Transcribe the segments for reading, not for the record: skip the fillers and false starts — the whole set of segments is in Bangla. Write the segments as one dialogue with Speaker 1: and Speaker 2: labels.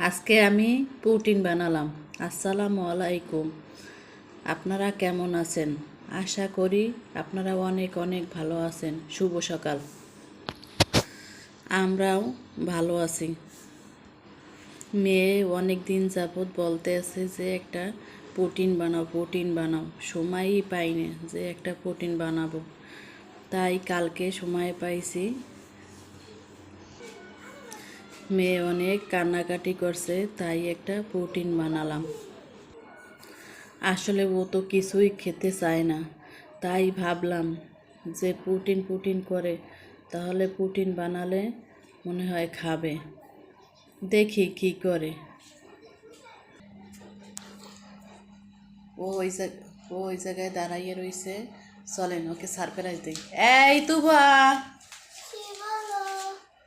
Speaker 1: আজকে আমি প্রোটিন বানালাম। আসসালামু আলাইকুম। আপনারা কেমন আছেন? আশা করি আপনারা অনেক অনেক ভালো আছেন। শুভ সকাল। আমরাও ভালো আছি। মেয়ে অনেক দিন যাবৎ বলতে আছে যে একটা প্রোটিন বানাও। সময়ই পাইনি যে একটা প্রোটিন বানাবো। তাই কালকে সময় পাইছি। মেয়ে অনেক কান্নাকাটি করছে, তাই একটা প্রোটিন বানালাম। আসলে ও তো কিছুই খেতে চায় না, তাই ভাবলাম যে প্রোটিন করে, তাহলে প্রোটিন বানালে মনে হয় খাবে। দেখি কি করে। ও ওই জায়গায় দাঁড়াইয়ে রইছে। চলেন ওকে সারপ্রাইজ দিই। এই তুবা,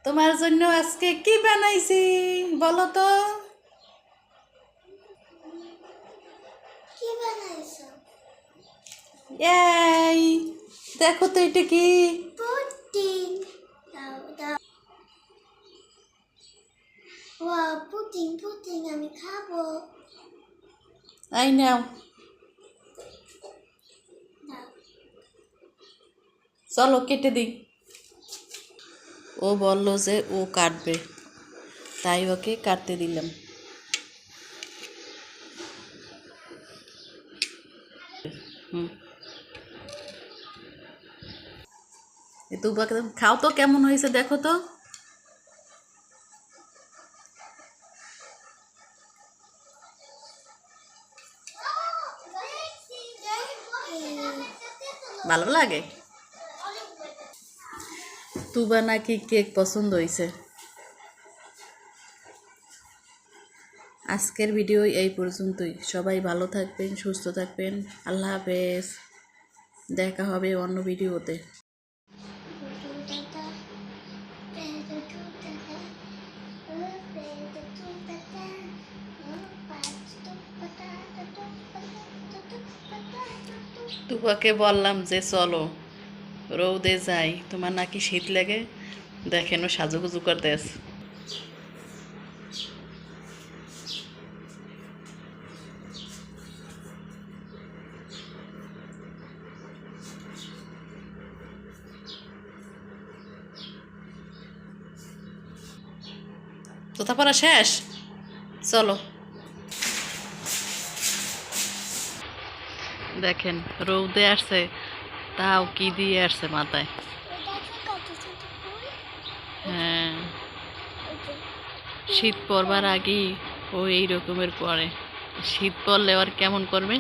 Speaker 1: তোমার জন্য আজকে কি বানাইছি বলো তো? এই দেখো তো, এটা কি?
Speaker 2: পুডিং। ওয়াও, পুডিং আমি খাবো।
Speaker 1: এই নাও, চলো কেটে দিই। ও বলল যে ও কাটবে, তাই ওকে কাটতে দিলাম। তুবাকে খাও তো, কেমন হয়েছে দেখো তো। ভালো লাগে? তুবা নাকি কেক পছন্দ হয়েছে। আজকের ভিডিও এই পর্যন্তই। সবাই ভালো থাকবেন, সুস্থ থাকবেন। আল্লাহ হাফেজ। দেখা হবে অন্য ভিডিওতে। তুবাকে বললাম যে চলো রৌদে যাই, তোমার নাকি শীত লাগে। দেখেন ও সাজুগুজু করতে আছে। তো তারপরে শেষ, চলো। দেখেন রৌদে আসছে, তাও কি দিয়ে আসছে মাথায়। হ্যাঁ, শীত পড়বার আগেই ও এই রকমের পরে। শীত পড়লে আর কেমন করবে?